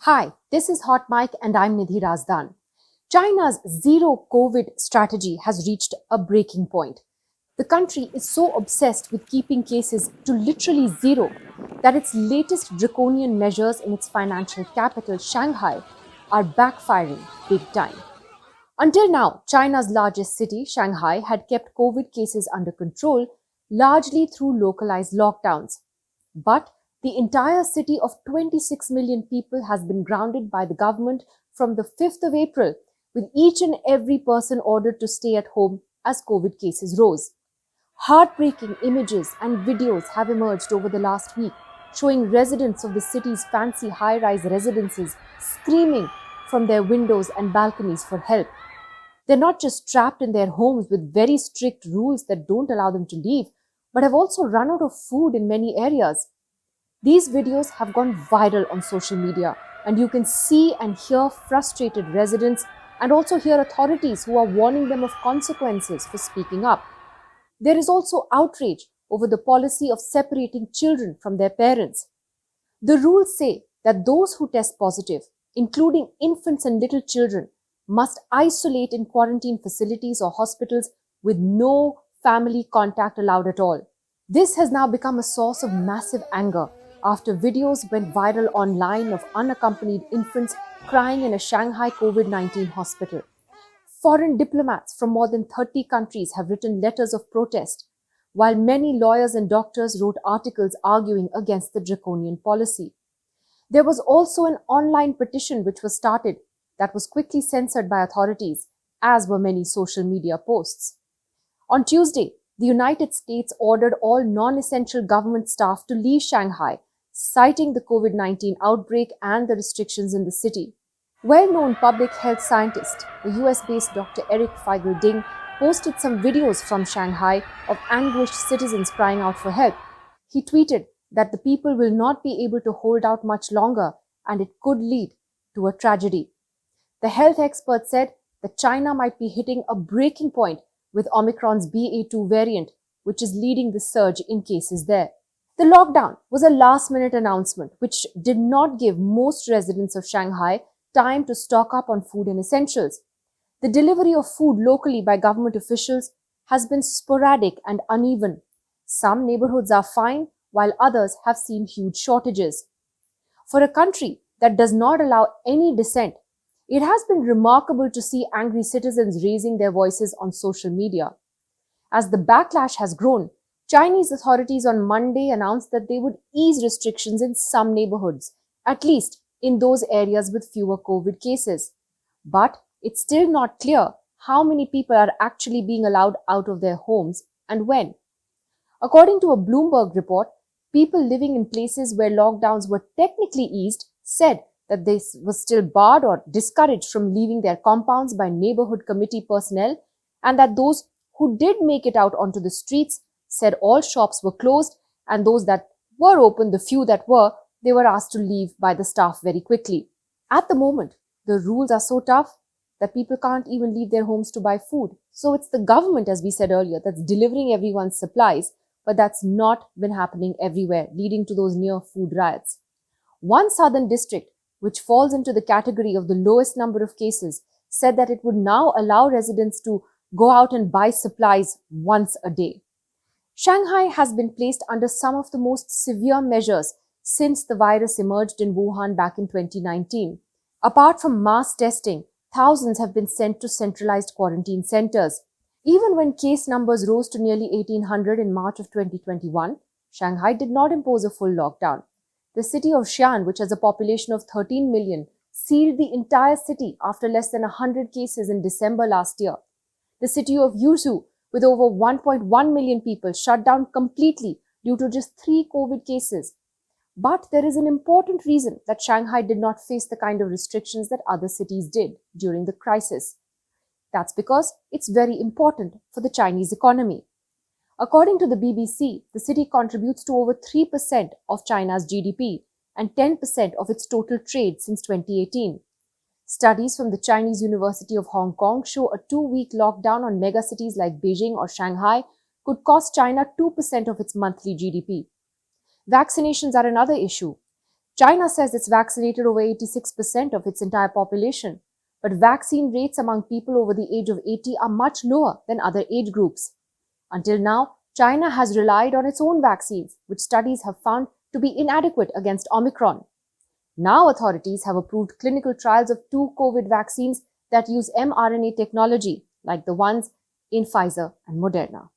Hi, this is Hot Mic and I'm Nidhi Razdan. China's zero COVID strategy has reached a breaking point. The country is so obsessed with keeping cases to literally zero that its latest draconian measures in its financial capital, Shanghai, are backfiring big time. Until now, China's largest city, Shanghai, had kept COVID cases under control largely through localized lockdowns. But the entire city of 26 million people has been grounded by the government from the 5th of April, with each and every person ordered to stay at home as COVID cases rose. Heartbreaking images and videos have emerged over the last week, showing residents of the city's fancy high rise residences screaming from their windows and balconies for help. They're not just trapped in their homes with very strict rules that don't allow them to leave, but have also run out of food in many areas. These videos have gone viral on social media, and you can see and hear frustrated residents and also hear authorities who are warning them of consequences for speaking up. There is also outrage over the policy of separating children from their parents. The rules say that those who test positive, including infants and little children, must isolate in quarantine facilities or hospitals with no family contact allowed at all. This has now become a source of massive anger after videos went viral online of unaccompanied infants crying in a Shanghai COVID-19 hospital. Foreign diplomats from more than 30 countries have written letters of protest, while many lawyers and doctors wrote articles arguing against the draconian policy. There was also an online petition which was started that was quickly censored by authorities, as were many social media posts. On Tuesday, the United States ordered all non-essential government staff to leave Shanghai, citing the COVID-19 outbreak and the restrictions in the city. Well-known public health scientist, the US-based Dr. Eric Feigl-Ding, posted some videos from Shanghai of anguished citizens crying out for help. He tweeted that the people will not be able to hold out much longer and it could lead to a tragedy. The health expert said that China might be hitting a breaking point with Omicron's BA.2 variant, which is leading the surge in cases there. The lockdown was a last-minute announcement which did not give most residents of Shanghai time to stock up on food and essentials. The delivery of food locally by government officials has been sporadic and uneven. Some neighborhoods are fine, while others have seen huge shortages. For a country that does not allow any dissent, it has been remarkable to see angry citizens raising their voices on social media. As the backlash has grown, Chinese authorities on Monday announced that they would ease restrictions in some neighborhoods, at least in those areas with fewer COVID cases. But it's still not clear how many people are actually being allowed out of their homes and when. According to a Bloomberg report, people living in places where lockdowns were technically eased said that they were still barred or discouraged from leaving their compounds by neighborhood committee personnel, and that those who did make it out onto the streets said all shops were closed, and those that were open, the few that were, they were asked to leave by the staff very quickly. At the moment, the rules are so tough that people can't even leave their homes to buy food. So it's the government, as we said earlier, that's delivering everyone's supplies, but that's not been happening everywhere, leading to those near food riots. One southern district, which falls into the category of the lowest number of cases, said that it would now allow residents to go out and buy supplies once a day. Shanghai has been placed under some of the most severe measures since the virus emerged in Wuhan back in 2019. Apart from mass testing, thousands have been sent to centralized quarantine centers. Even when case numbers rose to nearly 1,800 in March of 2021, Shanghai did not impose a full lockdown. The city of Xi'an, which has a population of 13 million, sealed the entire city after less than 100 cases in December last year. The city of Yuzhou, with over 1.1 million people, shut down completely due to just 3 COVID cases. But there is an important reason that Shanghai did not face the kind of restrictions that other cities did during the crisis. That's because it's very important for the Chinese economy. According to the BBC, the city contributes to over 3% of China's GDP and 10% of its total trade since 2018. Studies from the Chinese University of Hong Kong show a 2-week lockdown on megacities like Beijing or Shanghai could cost China 2% of its monthly GDP. Vaccinations are another issue. China says it's vaccinated over 86% of its entire population, but vaccine rates among people over the age of 80 are much lower than other age groups. Until now, China has relied on its own vaccines, which studies have found to be inadequate against Omicron. Now authorities have approved clinical trials of 2 COVID vaccines that use mRNA technology, like the ones in Pfizer and Moderna.